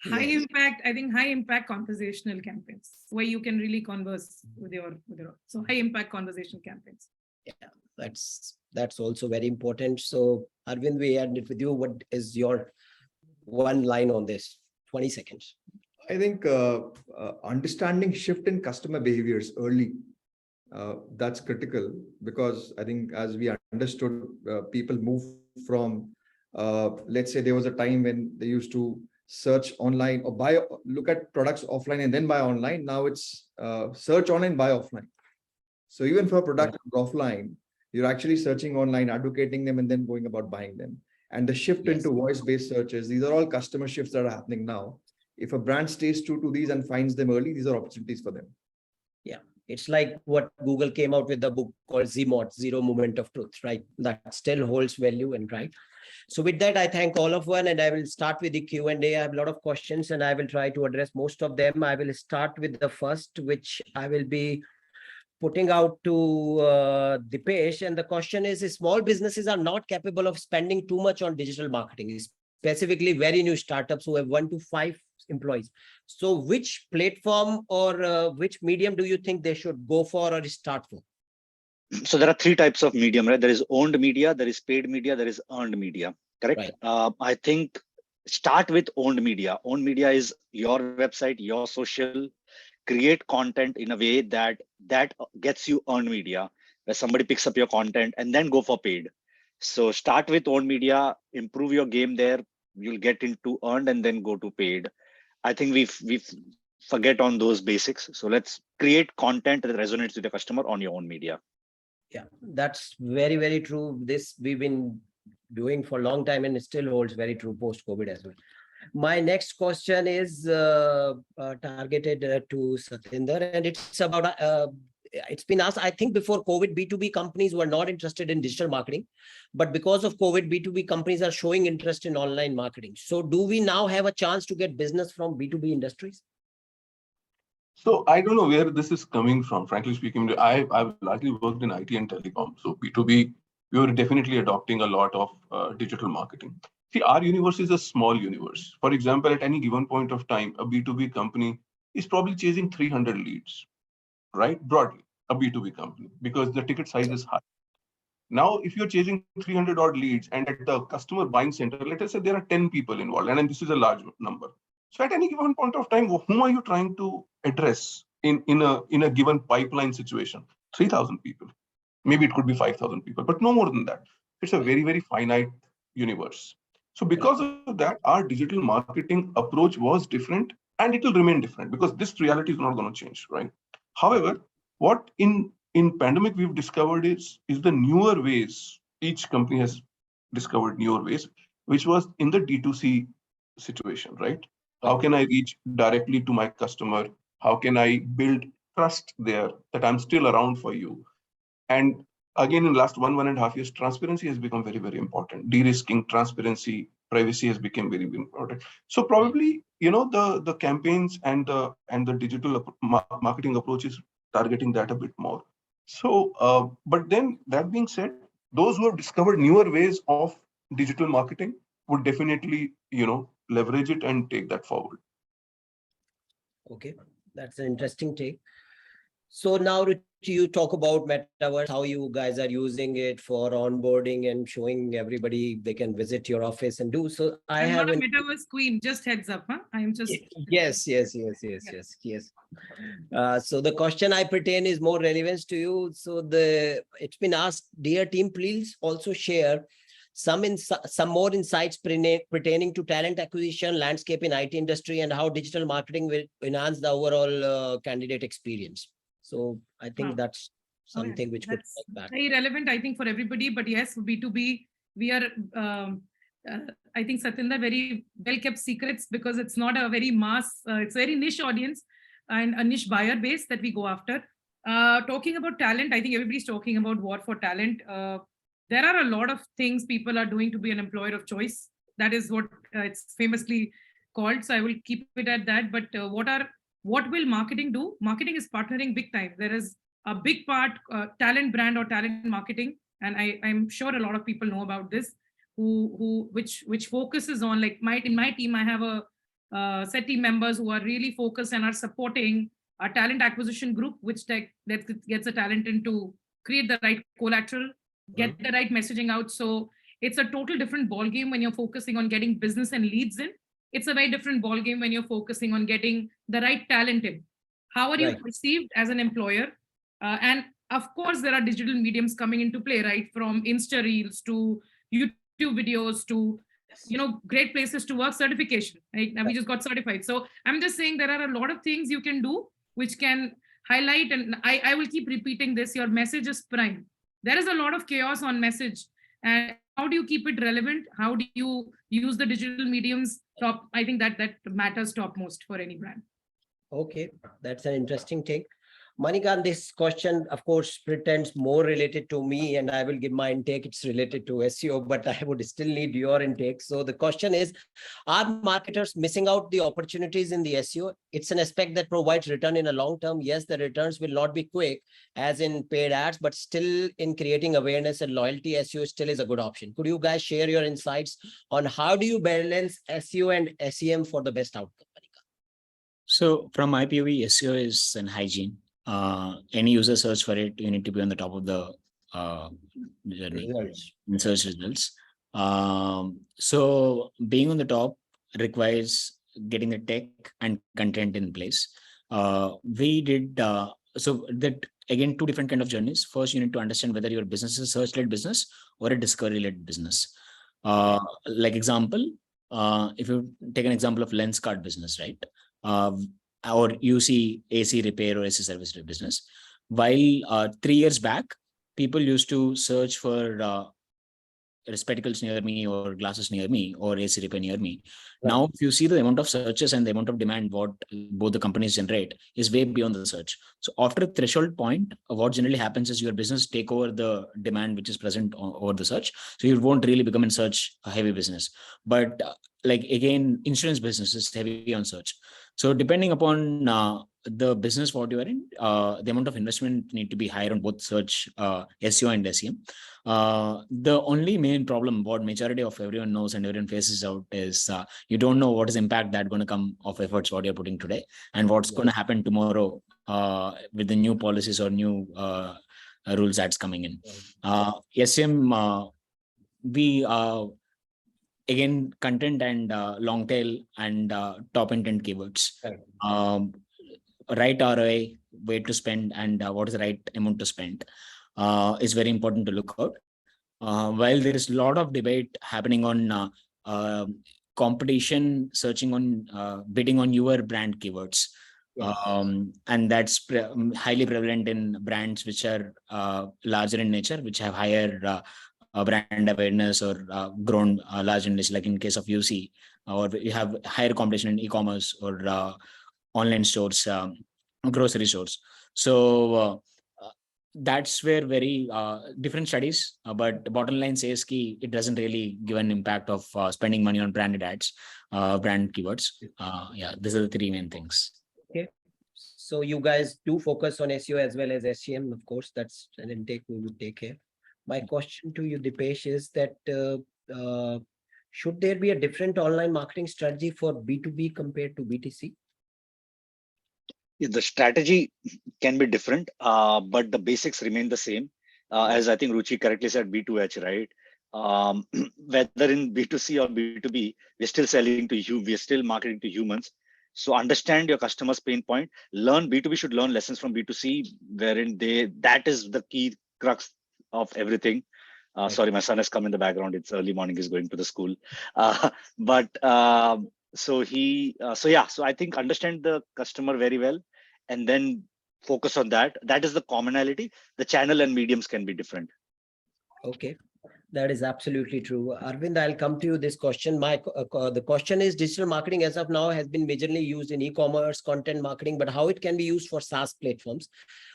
High impact conversational campaigns where you can really converse with your so high impact conversation campaigns. Yeah, that's also very important. So Arvind, we end it with you. What is your one line on this? 20 seconds. I think understanding shift in customer behaviors early, that's critical, because I think as we understood, people move from, let's say there was a time when they used to search online or look at products offline and then buy online. Now it's search online, buy offline. So even for a product offline, you're actually searching online, advocating them, and then going about buying them. And the shift into voice-based searches, these are all customer shifts that are happening now. If a brand stays true to these and finds them early, these are opportunities for them. Yeah, it's like what Google came out with the book called ZMOT, Zero Moment of Truth, right? That still holds value and right. So with that, I thank all of one, and I will start with the Q&A. I have a lot of questions and I will try to address most of them. I will start with the first, which I will be putting out to Dipesh. And the question is, small businesses are not capable of spending too much on digital marketing, specifically very new startups who have 1 to 5 employees. So which platform or which medium do you think they should go for or start for? So there are 3 types of medium, right? There is owned media, there is paid media, there is earned media, correct? Right. I think start with owned media. Owned media is your website, your social. Create content in a way that gets you earned media, where somebody picks up your content, and then go for paid. So start with owned media, improve your game there. You'll get into earned and then go to paid. I think we forget on those basics. So let's create content that resonates with the customer on your own media. Yeah, that's very, very true. This we've been doing for a long time and it still holds very true post-COVID as well. My next question is targeted to Satinder, and it's about, it's been asked, I think before COVID, B2B companies were not interested in digital marketing, but because of COVID, B2B companies are showing interest in online marketing. So do we now have a chance to get business from B2B industries? So I don't know where this is coming from, frankly speaking. I've largely worked in IT and telecom. So B2B, we were definitely adopting a lot of digital marketing. See, our universe is a small universe. For example, at any given point of time, a B2B company is probably chasing 300 leads, right? Broadly, a B2B company, because the ticket size is high. Now, if you're chasing 300 odd leads and at the customer buying center, let us say there are 10 people involved, and this is a large number. So at any given point of time, whom are you trying to address in a given pipeline situation? 3,000 people. Maybe it could be 5,000 people, but no more than that. It's a very, very finite universe. So because of that, our digital marketing approach was different, and it will remain different because this reality is not going to change, right? However, what in pandemic we've discovered is the newer ways. Each company has discovered newer ways, which was in the D2C situation, right? How can I reach directly to my customer? How can I build trust there that I'm still around for you? And again, in the last 1.5 years, transparency has become very, very important. De-risking, transparency, privacy has become very, very important. So probably, the campaigns and the digital marketing approach is targeting that a bit more. So, but then that being said, those who have discovered newer ways of digital marketing would definitely, leverage it and take that forward. Okay, that's an interesting take. So now Ruchi, you talk about metaverse, how you guys are using it for onboarding and showing everybody they can visit your office and do. So I I'm have not a an metaverse queen, just heads up. Huh? I'm just yes. So the question I pertain is more relevance to you. So it's been asked, dear team, please also share some more insights pertaining to talent acquisition landscape in IT industry and how digital marketing will enhance the overall candidate experience. So I think Wow. that's something which could That's come back. very relevant, I think, for everybody. But yes, B2B, we are, I think, Satinder, very well kept secrets because it's not a very mass, it's very niche audience and a niche buyer base that we go after. Talking about talent, I think everybody's talking about war for talent. There are a lot of things people are doing to be an employer of choice. That is what it's famously called. So I will keep it at that. But what will marketing do? Marketing is partnering big time. There is a big part talent brand or talent marketing, and I'm sure a lot of people know about this, which focuses on, like, in my team I have a set team members who are really focused and are supporting a talent acquisition group which that gets a talent in to create the right collateral, get the right messaging out. So it's a total different ball game when you're focusing on getting business and leads in. It's a very different ball game when you're focusing on getting the right talent in. How are you perceived as an employer? And of course, there are digital mediums coming into play, right? From Insta Reels to YouTube videos to, great places to work, certification. Right now, we just got certified. So I'm just saying there are a lot of things you can do which can highlight. And I will keep repeating this: your message is prime. There is a lot of chaos on message, and how do you keep it relevant? How do you use the digital mediums? I think that matters topmost for any brand. Okay, that's an interesting take. Manikanth, this question, of course, pretends more related to me, and I will give my intake. It's related to SEO, but I would still need your intake. So the question is, are marketers missing out the opportunities in the SEO? It's an aspect that provides return in a long term. Yes, the returns will not be quick as in paid ads, but still in creating awareness and loyalty, SEO still is a good option. Could you guys share your insights on how do you balance SEO and SEM for the best outcome? So from my POV, SEO is an hygiene. Any user search for it, you need to be on the top of the journey in search results. So being on the top requires getting the tech and content in place. We did so that, again, two different kind of journeys. First, you need to understand whether your business is a search-led business or a discovery-led business. Like example, if you take an example of lens card business, right? Or UC AC repair or AC service business. While 3 years back, people used to search for spectacles near me or glasses near me or AC repair near me. Right. Now, if you see the amount of searches and the amount of demand what both the companies generate is way beyond the search. So after a threshold point, what generally happens is your business take over the demand which is present over the search. So you won't really become in search a heavy business. But like again, insurance business is heavy on search. So depending upon the business what you are in, the amount of investment need to be higher on both search, SEO and SEM. The only main problem what majority of everyone knows and everyone faces out is you don't know what is impact that going to come of efforts what you're putting today and what's going to happen tomorrow with the new policies or new rules that's coming in. SEM, we again, content and long tail and top intent keywords. Right ROI, where to spend, and what is the right amount to spend is very important to look out. While there is a lot of debate happening on competition, searching on bidding on your brand keywords. Yes. And that's highly prevalent in brands which are larger in nature, which have higher brand awareness or grown large in nature, like in case of UC, or you have higher competition in e-commerce or online stores, grocery stores. So that's where very different studies, but the bottom line says it doesn't really give an impact of spending money on branded ads, brand keywords. Yeah, these are the three main things. Okay. So you guys do focus on SEO as well as SEM, of course. That's an intake we will take here. My question to you, Dipesh, is that should there be a different online marketing strategy for B2B compared to BTC? The strategy can be different, but the basics remain the same. As I think Ruchi correctly said, B2H, right? Whether in B2C or B2B, we're still selling to you, we're still marketing to humans. So understand your customer's pain point. Learn B2B should learn lessons from B2C, wherein that is the key crux of everything. Sorry, my son has come in the background. It's early morning. He's going to the school. So I think understand the customer very well, and then focus on that. That is the commonality. The channel and mediums can be different. Okay, that is absolutely true. Arvind, I'll come to you this question. The question is, digital marketing as of now has been majorly used in e-commerce, content marketing, but how it can be used for SaaS platforms?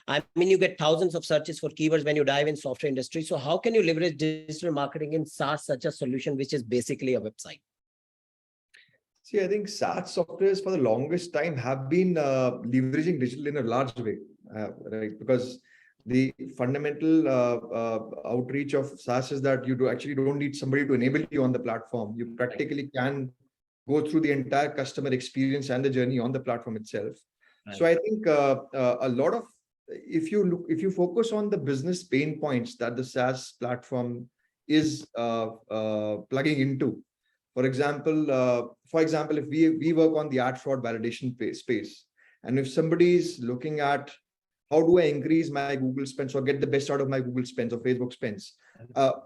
I mean, you get thousands of searches for keywords when you dive in software industry. So how can you leverage digital marketing in SaaS, such a solution, which is basically a website? See, I think SaaS softwares for the longest time have been leveraging digital in a large way, right? Because the fundamental outreach of SaaS is that you actually don't need somebody to enable you on the platform. You practically can go through the entire customer experience and the journey on the platform itself. Right. So I think a lot of, if you focus on the business pain points that the SaaS platform is plugging into. For example, if we work on the ad fraud validation space, and if somebody is looking at how do I increase my Google spends or get the best out of my Google spends or Facebook spends,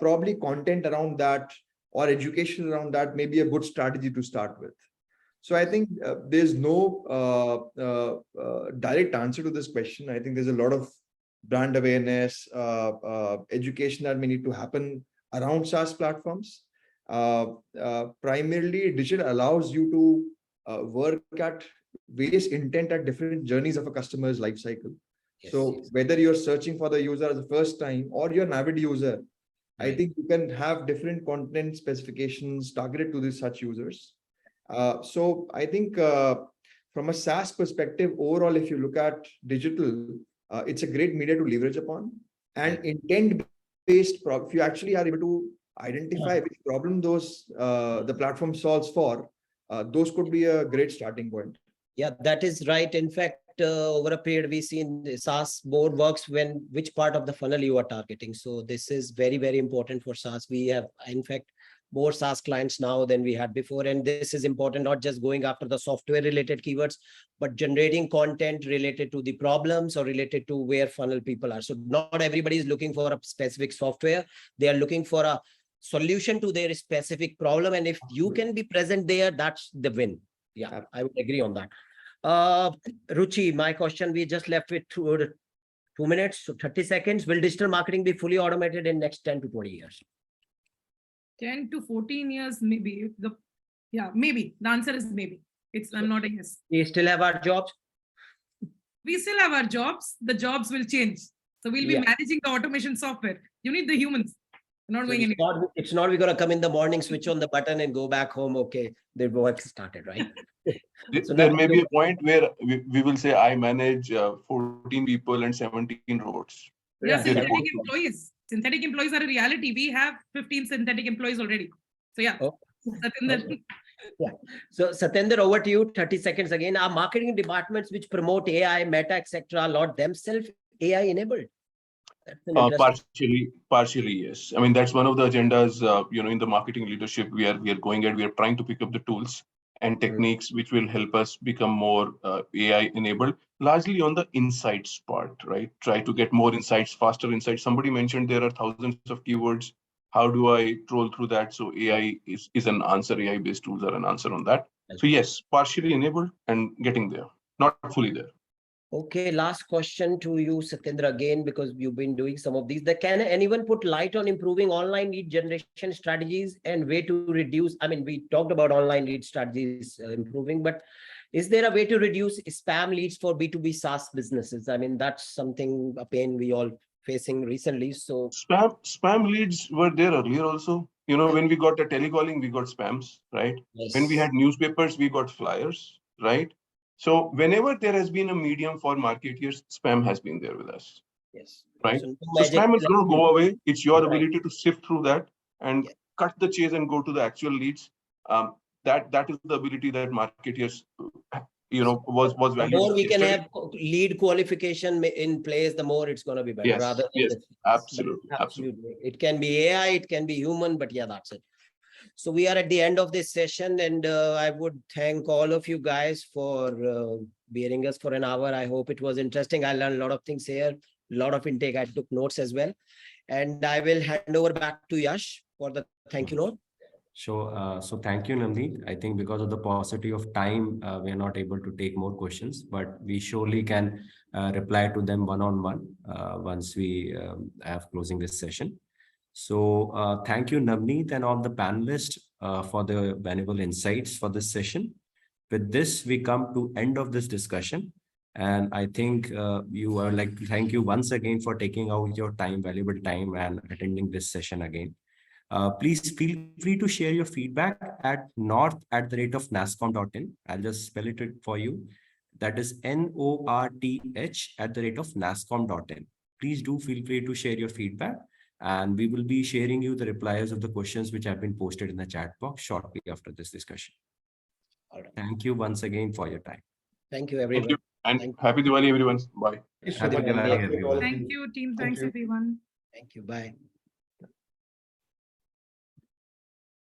probably content around that or education around that may be a good strategy to start with. So I think there's no direct answer to this question. I think there's a lot of brand awareness, education that may need to happen around SaaS platforms. Primarily, digital allows you to work at various intent at different journeys of a customer's life cycle. Yes, so yes, whether you're searching for the user as the first time or you're an avid user, right, I think you can have different content specifications targeted to these such users. So I think from a SaaS perspective, overall, if you look at digital, it's a great media to leverage upon. And intent-based, if you actually are able to identify which problem the platform solves for, those could be a great starting point. Yeah, that is right. In fact, over a period, we've seen the SaaS board works when which part of the funnel you are targeting. So this is very, very important for SaaS. We have, in fact, more SaaS clients now than we had before. And this is important, not just going after the software related keywords, but generating content related to the problems or related to where funnel people are. So not everybody is looking for a specific software. They are looking for a solution to their specific problem. And if you can be present there, that's the win. Yeah, I would agree on that. Ruchi, my question, we just left with 2 minutes, so 30 seconds. Will digital marketing be fully automated in next 10 to 20 years? 10 to 14 years, maybe. Maybe. The answer is maybe. I'm not a yes. We still have our jobs? We still have our jobs. The jobs will change. So we'll be managing the automation software. You need the humans. Not going anywhere. It's not we're going to come in the morning, switch on the button and go back home. Okay, the work started, right? So there may be a point where we will say, I manage 14 people and 17 roads. Yeah, synthetic employees. Synthetic employees are a reality. We have 15 synthetic employees already. So yeah. Oh. Satinder. Yeah. So Satinder, over to you. 30 seconds again. Our marketing departments which promote AI, Meta, etc., a lot themselves AI enabled. Partially, yes. I mean, that's one of the agendas, in the marketing leadership, we are trying to pick up the tools and techniques which will help us become more AI enabled, largely on the insights part, right? Try to get more insights, faster insights. Somebody mentioned there are thousands of keywords. How do I troll through that? So AI is an answer. AI-based tools are an answer on that. So yes, partially enabled and getting there, not fully there. Okay, last question to you, Satinder, again, because you've been doing some of these. Can anyone put light on improving online lead generation strategies and way to reduce? I mean, we talked about online lead strategies improving, but is there a way to reduce spam leads for B2B SaaS businesses? I mean, that's something, a pain we all facing recently. So spam leads were there earlier also. When we got the telecalling, we got spams, right? Yes. When we had newspapers, we got flyers, right? So whenever there has been a medium for marketeers, spam has been there with us. Yes. Right. So spam is going to go away. It's your ability to sift through that and cut the chase and go to the actual leads. That is the ability that marketeers was The valued. more we can yesterday. have lead qualification in place, the more it's going to be better. Yes, Rather than yes, absolutely. absolutely. It can be AI, it can be human, but yeah, that's it. So we are at the end of this session, and I would thank all of you guys for bearing us for an hour. I hope it was interesting. I learned a lot of things here, a lot of intake. I took notes as well. And I will hand over back to Yash for the thank you note. So thank you, Navneet. I think because of the paucity of time, we are not able to take more questions, but we surely can reply to them one-on-one once we have closing this session. So thank you, Navneet, and all the panelists for the valuable insights for this session. With this, we come to end of this discussion. And I think you are like to thank you once again for taking out your time, valuable time, and attending this session again. Please feel free to share your feedback at north@nascom.in. I'll just spell it for you. That is NORTH@nascom.in. Please do feel free to share your feedback, and we will be sharing you the replies of the questions which have been posted in the chat box shortly after this discussion. All right. Thank you once again for your time. Thank you, everyone. Thank you. And Thank you. Happy Diwali, everyone. Bye. Thank you so Happy much. Diwali, Thank you to all everyone. of Thank you. you, team. Thank Thanks, you. everyone. Thank you. Bye.